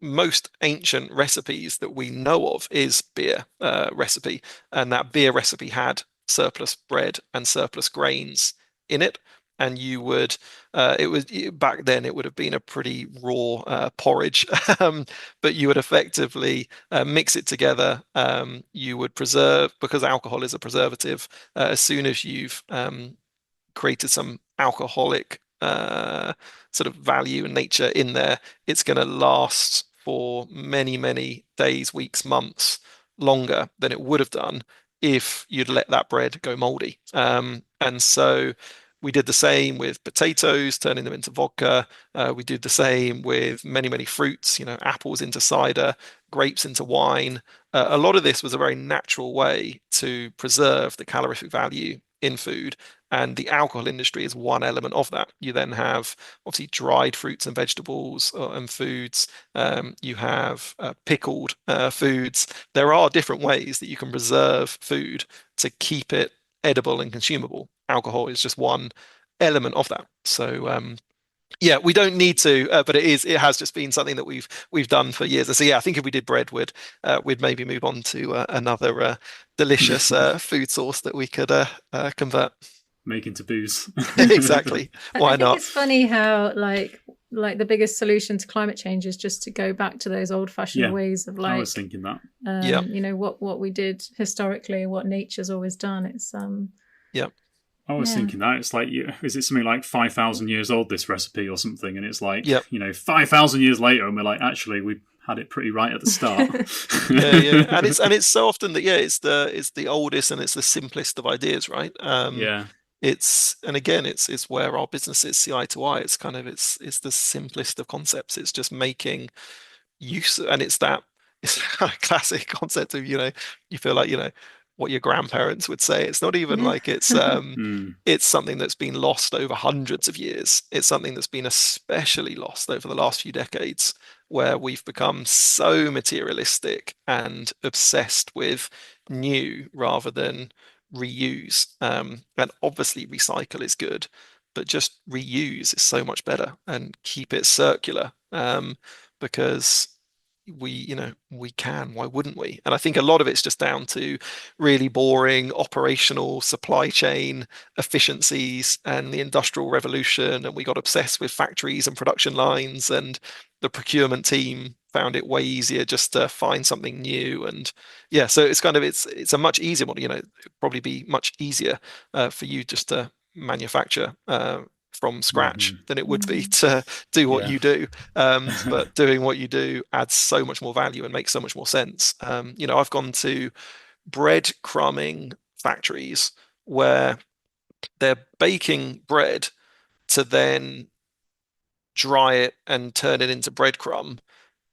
most ancient recipes that we know of is beer recipe, and that beer recipe had surplus bread and surplus grains in it. And you would back then it would have been a pretty raw porridge, but you would effectively mix it together. You would preserve, because alcohol is a preservative. As soon as you've created some alcoholic sort of value and nature in there, it's going to last for many, many days, weeks, months longer than it would have done if you'd let that bread go moldy. And so We did the same with potatoes, turning them into vodka. We did the same with many fruits, apples into cider, grapes into wine. A lot of this was a very natural way to preserve the calorific value in food. And the alcohol industry is one element of that. You then have obviously dried fruits and vegetables and foods. You have pickled foods. There are different ways that you can preserve food to keep it edible and consumable. Alcohol is just one element of that. So yeah, we don't need to, but it has just been something that we've done for years. So yeah, I think if we did bread, we'd maybe move on to another delicious food source that we could convert. Make into booze. Exactly. Why I not? think it's funny how like the biggest solution to climate change is just to go back to those old-fashioned ways of I was thinking that. What we did historically, what nature's always done. It's I was thinking that it's like, is it something like 5,000 years old, this recipe or something? And it's like, 5,000 years later, and we're like, actually, we had it pretty right at the start. Yeah. And it's so often that it's the oldest and it's the simplest of ideas, right? It's where our businesses see eye to eye. It's kind of it's the simplest of concepts. It's just making use, and it's kind of classic concept of you feel like what your grandparents would say. It's not even like it's it's something that's been lost over hundreds of years. It's something that's been especially lost over the last few decades, where we've become so materialistic and obsessed with new rather than reuse. And obviously recycle is good, but just reuse is so much better, and keep it circular, because we can. Why wouldn't we? And I think a lot of it's just down to really boring operational supply chain efficiencies and the industrial revolution, and we got obsessed with factories and production lines, and the procurement team found it way easier just to find something new. And so it's kind of it's a much easier model. It'd probably be much easier for you just to manufacture from scratch than it would be to do what you do. But doing what you do adds so much more value and makes so much more sense. I've gone to breadcrumbing factories where they're baking bread to then dry it and turn it into breadcrumb.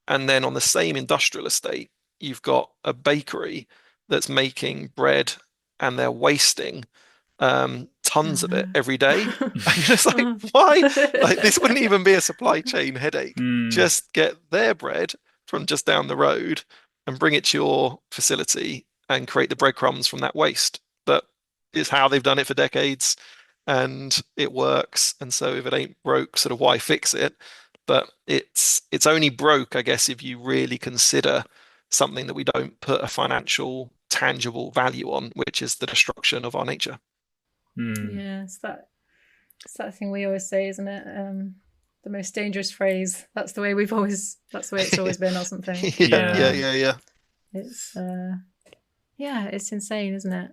And then on the same industrial estate, you've got a bakery that's making bread, and they're wasting tons of it every day. And you're just like, why? Like, this wouldn't even be a supply chain headache. Just get their bread from just down the road and bring it to your facility and create the breadcrumbs from that waste. But it's how they've done it for decades, and it works. And so if it ain't broke, sort of why fix it? But it's only broke, I guess, if you really consider something that we don't put a financial, tangible value on, which is the destruction of our nature. Yeah, it's that thing we always say, isn't it? The most dangerous phrase. That's the way it's always been, or something. Yeah. It's it's insane, isn't it?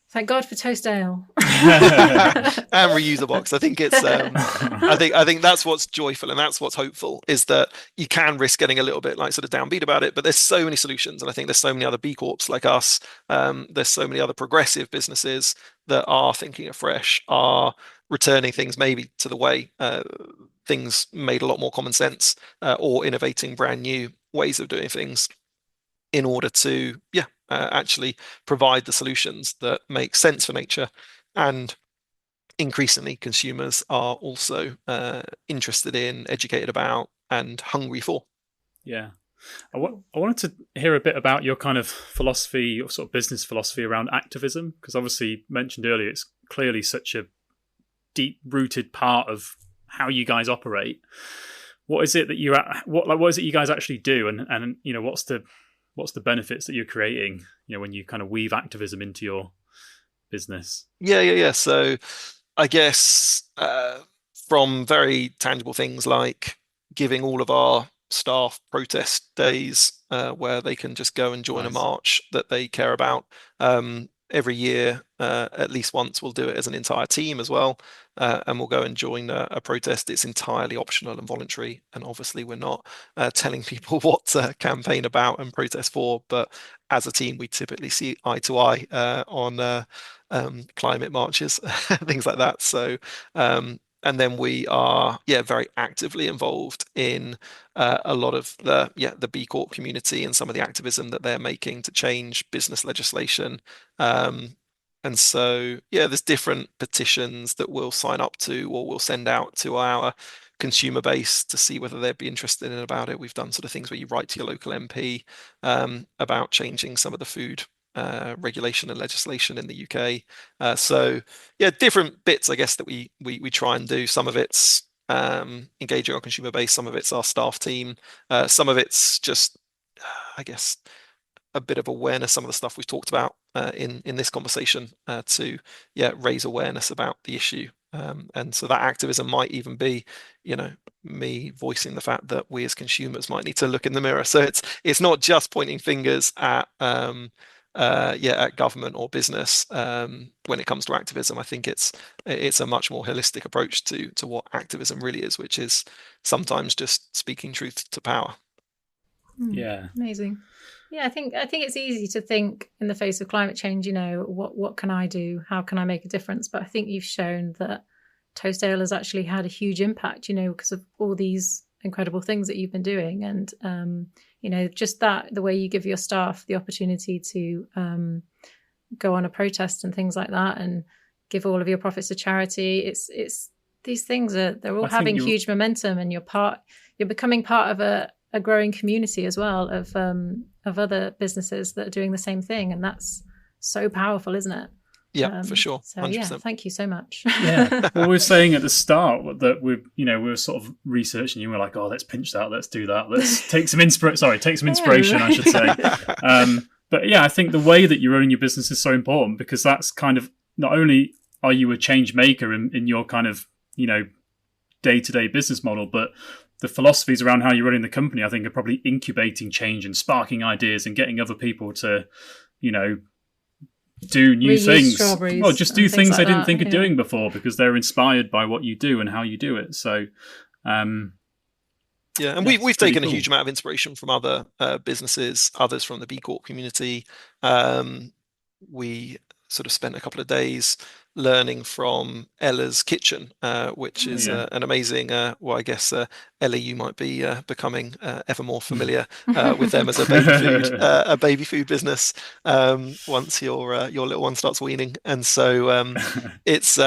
Thank God for Toast Ale. And reuse a box. I think it's I think that's what's joyful and that's what's hopeful, is that you can risk getting a little bit like sort of downbeat about it, but there's so many solutions, and I think there's so many other B Corps like us. There's so many other progressive businesses that are thinking afresh, are returning things maybe to the way things made a lot more common sense, or innovating brand new ways of doing things in order to actually provide the solutions that make sense for nature. And increasingly consumers are also interested in, educated about, and hungry for. I wanted to hear a bit about your kind of philosophy, your sort of business philosophy around activism, because obviously you mentioned earlier it's clearly such a deep-rooted part of how you guys operate. What is it that what is it you guys actually do, and what's the benefits that you're creating, when you kind of weave activism into your business? Yeah. So I guess from very tangible things like giving all of our staff protest days where they can just go and join a march that they care about. Every year, at least once, we'll do it as an entire team as well. and will go and join a protest. It's entirely optional and voluntary, and obviously we're not telling people what to campaign about and protest for, but as a team we typically see eye to eye on climate marches, things like that. So and then we are very actively involved in a lot of the B Corp community and some of the activism that they're making to change business legislation. And so there's different petitions that we'll sign up to or we'll send out to our consumer base to see whether they'd be interested in about it. We've done sort of things where you write to your local MP about changing some of the food regulation and legislation in the UK. So different bits, I guess, that we try and do. Some of it's engaging our consumer base, some of it's our staff team, some of it's just, I guess, a bit of awareness, some of the stuff we've talked about in this conversation to raise awareness about the issue. And so that activism might even be, me voicing the fact that we as consumers might need to look in the mirror. So it's not just pointing fingers at at government or business when it comes to activism. I think it's a much more holistic approach to what activism really is, which is sometimes just speaking truth to power. Yeah, amazing. Yeah, I think it's easy to think in the face of climate change, what can I do? How can I make a difference? But I think you've shown that Toast Ale has actually had a huge impact, because of all these incredible things that you've been doing. And, just the way you give your staff the opportunity to go on a protest and things like that and give all of your profits to charity. It's these things they're all having huge momentum, and you're becoming part of a growing community as well of other businesses that are doing the same thing, and that's so powerful, isn't it? Yeah, for sure. 100%. So thank you so much. Yeah, well, we were saying at the start that we were sort of researching. You were like, "Oh, let's pinch that. Let's do that. Let's take some inspiration." I should say. But yeah, I think the way that you're running your business is so important, because that's kind of, not only are you a change maker in your kind of day-to-day business model, but the philosophies around how you're running the company, I think, are probably incubating change and sparking ideas and getting other people to, do new things. Well, just do things they didn't think of doing before, because they're inspired by what you do and how you do it. So, and we've taken a huge amount of inspiration from other businesses, others from the B Corp community. We sort of spent a couple of days learning from Ella's kitchen, which is an amazing, I guess, Ellie, you might be becoming ever more familiar with them as a baby food business once your little one starts weaning. And so it's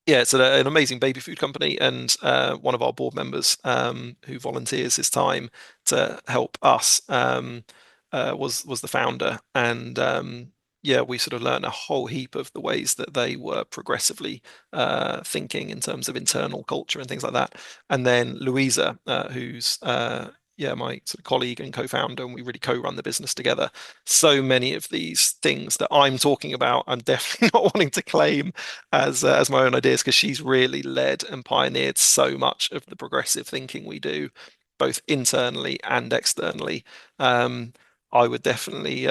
it's an amazing baby food company, and one of our board members who volunteers his time to help us was the founder. And we sort of learned a whole heap of the ways that they were progressively thinking in terms of internal culture and things like that. And then Louisa, who's my sort of colleague and co-founder, and we really co-run the business together. So many of these things that I'm talking about, I'm definitely not wanting to claim as my own ideas, because she's really led and pioneered so much of the progressive thinking we do, both internally and externally. I would definitely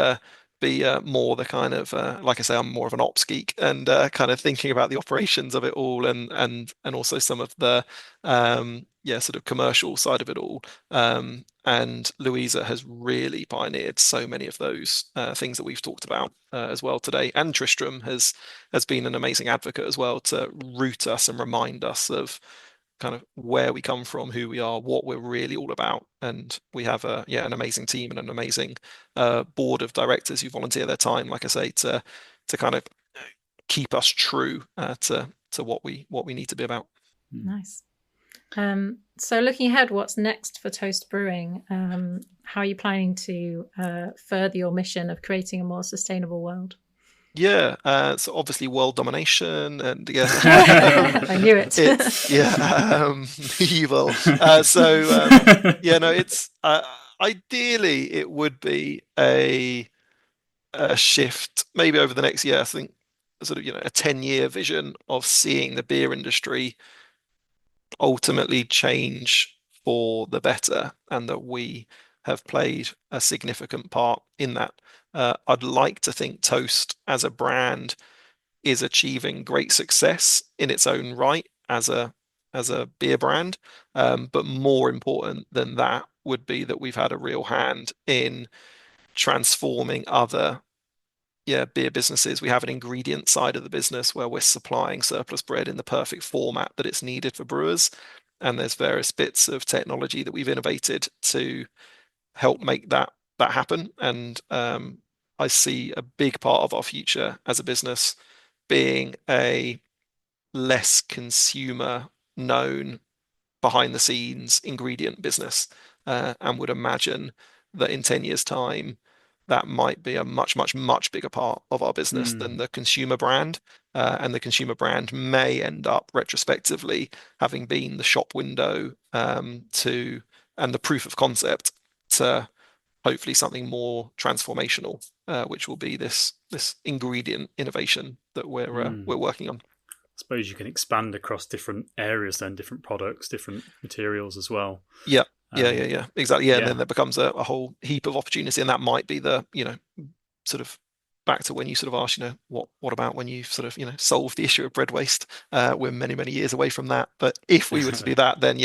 be more the kind of like I say, I'm more of an ops geek, and kind of thinking about the operations of it all, and also some of the sort of commercial side of it all. And Louisa has really pioneered so many of those things that we've talked about as well today. And Tristram has been an amazing advocate as well, to root us and remind us of kind of where we come from, who we are, what we're really all about. And we have an amazing team and an amazing board of directors who volunteer their time, like I say, to kind of keep us true to what we need to be about. Nice. So looking ahead, what's next for Toast Brewing? How are you planning to further your mission of creating a more sustainable world? So obviously world domination, and I knew it. Evil. It's ideally it would be a shift maybe over the next year. I think sort of a 10-year vision of seeing the beer industry ultimately change for the better, and that we have played a significant part in that. I'd like to think Toast as a brand is achieving great success in its own right as a beer brand. But more important than that would be that we've had a real hand in transforming other beer businesses. We have an ingredient side of the business where we're supplying surplus bread in the perfect format that it's needed for brewers. And there's various bits of technology that we've innovated to help make that happen. And I see a big part of our future as a business being a less consumer known behind the scenes ingredient business, and would imagine that in 10 years' time, that might be a much, much, much bigger part of our business than the consumer brand. And the consumer brand may end up retrospectively having been the shop window to and the proof of concept to hopefully something more transformational, which will be this ingredient innovation that we're working on. I suppose you can expand across different areas then, different products, different materials as well. Yeah. Exactly. Yeah. And then there becomes a whole heap of opportunity. And that might be the, sort of back to when you sort of asked, what about when you sort of, solve the issue of bread waste? We're many, many years away from that. But if we were to do that, then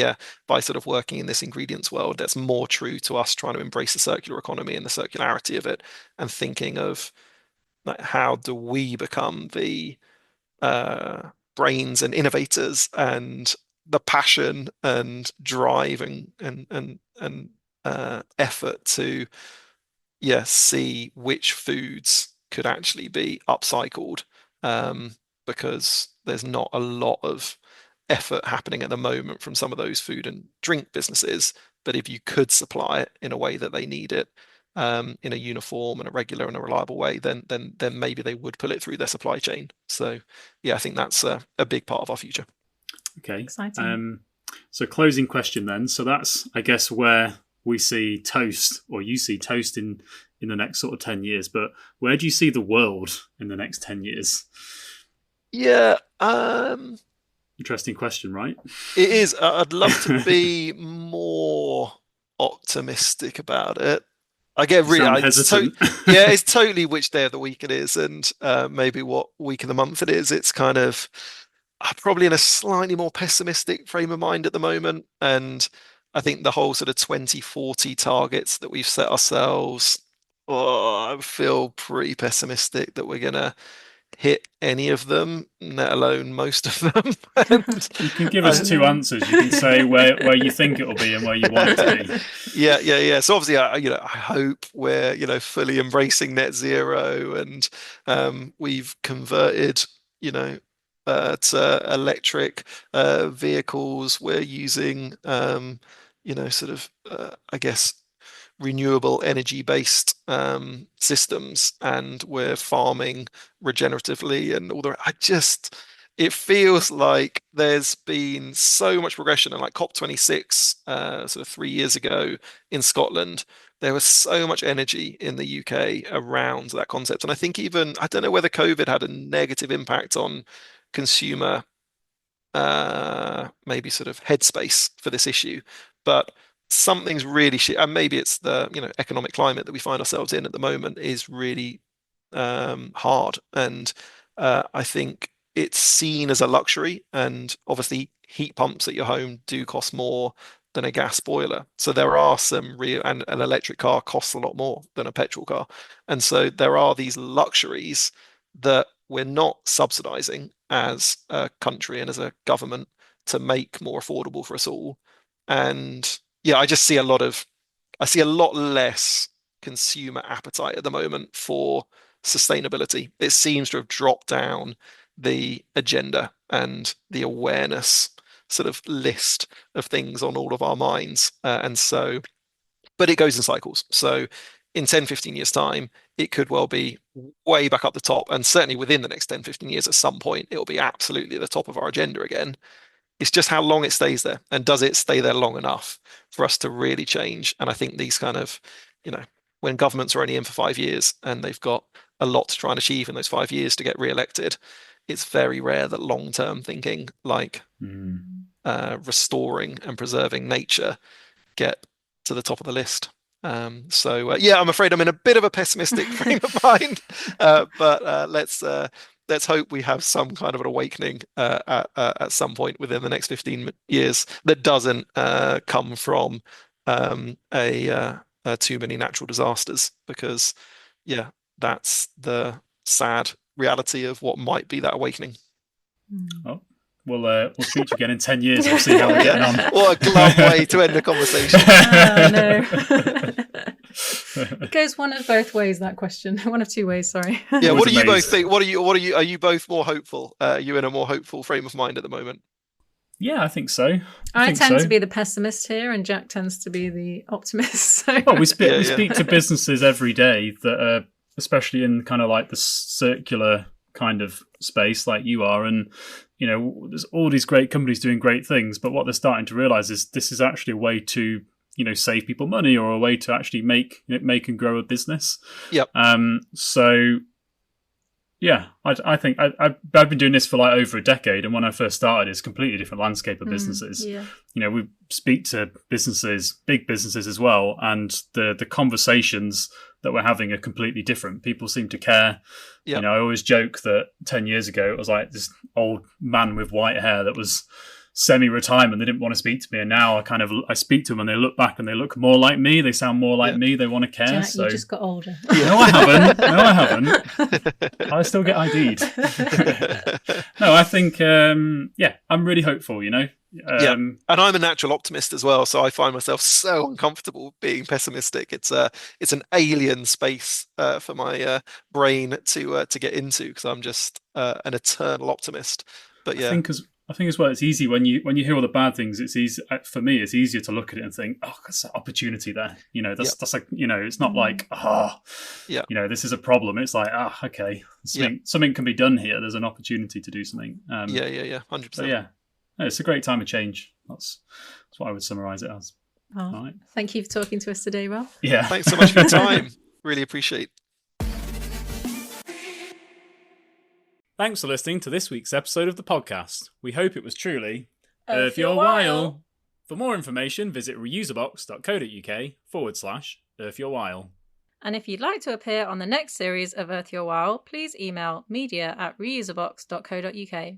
by sort of working in this ingredients world, that's more true to us trying to embrace the circular economy and the circularity of it, and thinking of like, how do we become the brains and innovators and the passion and drive and effort to see which foods could actually be upcycled, because there's not a lot of effort happening at the moment from some of those food and drink businesses. But if you could supply it in a way that they need it, in a uniform and a regular and a reliable way, then maybe they would pull it through their supply chain. So I think that's a big part of our future. Okay. Exciting. So closing question then. So that's, I guess, where we see Toast, or you see Toast in the next sort of 10 years. But where do you see the world in the next 10 years? Yeah. Interesting question, right? It is. I'd love to be more optimistic about it. I get really hesitant. It's totally which day of the week it is, and maybe what week of the month it is. It's kind of probably in a slightly more pessimistic frame of mind at the moment. And I think the whole sort of 2040 targets that we've set ourselves, I feel pretty pessimistic that we're gonna hit any of them, let alone most of them. And you can give us two answers. You can say where you think it'll be and where you want it to be. Yeah. So obviously, I hope we're fully embracing net zero, and we've converted to electric vehicles. We're using sort of I guess renewable energy based systems, and we're farming regeneratively and all the it feels like there's been so much progression. And like COP26 sort of 3 years ago in Scotland, there was so much energy in the UK around that concept. And I think even, I don't know whether COVID had a negative impact on consumer maybe sort of headspace for this issue, but something's really shit. And maybe it's the economic climate that we find ourselves in at the moment is really hard. And I think it's seen as a luxury, and obviously heat pumps at your home do cost more than a gas boiler. So there are some real, and an electric car costs a lot more than a petrol car. And so there are these luxuries that we're not subsidizing as a country and as a government to make more affordable for us all. And I just see a lot less consumer appetite at the moment for sustainability. It seems to have dropped down the agenda and the awareness sort of list of things on all of our minds. But it goes in cycles. So in 10, 15 years time, it could well be way back up the top. And certainly within the next 10, 15 years, at some point, it'll be absolutely at the top of our agenda again. It's just how long it stays there, and does it stay there long enough for us to really change? And I think these kind of, when governments are only in for 5 years and they've got a lot to try and achieve in those 5 years to get re-elected, it's very rare that long-term thinking like restoring and preserving nature get to the top of the list. I'm afraid I'm in a bit of a pessimistic frame of mind, but let's let's hope we have some kind of an awakening at some point within the next 15 years that doesn't come from too many natural disasters, because that's the sad reality of what might be that awakening. Oh, we'll speak to you again in 10 years. We'll see how we're getting on. What a glum way to end the conversation. Oh, no. It goes one of both ways, that question. One of two ways, sorry. Yeah, what do you both think? Are you both more hopeful? Are you in a more hopeful frame of mind at the moment? Yeah, I think so. I tend to be the pessimist here, and Jack tends to be the optimist. So. Well, we speak to businesses every day that are, especially in kind of like the circular kind of space like you are, and there's all these great companies doing great things, but what they're starting to realize is this is actually a way to save people money, or a way to actually make and grow a business. Yep. So yeah, I think I've been doing this for like over a decade, and when I first started, it's a completely different landscape of businesses. Yeah. We speak to businesses, big businesses as well, and the conversations that we're having are completely different. People seem to care. Yep. I always joke that 10 years ago it was like this old man with white hair that was semi-retirement. They didn't want to speak to me, and now I speak to them, and they look back and they look more like me. They sound more like me. They want to care. Jack, so you just got older. No, I haven't. I still get ID'd. No, I think I'm really hopeful. And I'm a natural optimist as well, so I find myself so uncomfortable being pessimistic. It's an alien space for my brain to get into, because I'm just an eternal optimist. But yeah, I think as well, it's easy when you hear all the bad things. It's easy for me. It's easier to look at it and think, oh, there's an opportunity there. That's like, it's not like, this is a problem. It's like, okay, something can be done here. There's an opportunity to do something. 100%. Yeah, it's a great time of change. That's what I would summarize it as. All right. Thank you for talking to us today, Rob. Yeah, thanks so much for your time. Really appreciate. Thanks for listening to this week's episode of the podcast. We hope it was truly worth your while. For more information, visit reusebox.co.uk/worthyourwhile. And if you'd like to appear on the next series of Earth Your While, please email media@reusebox.co.uk.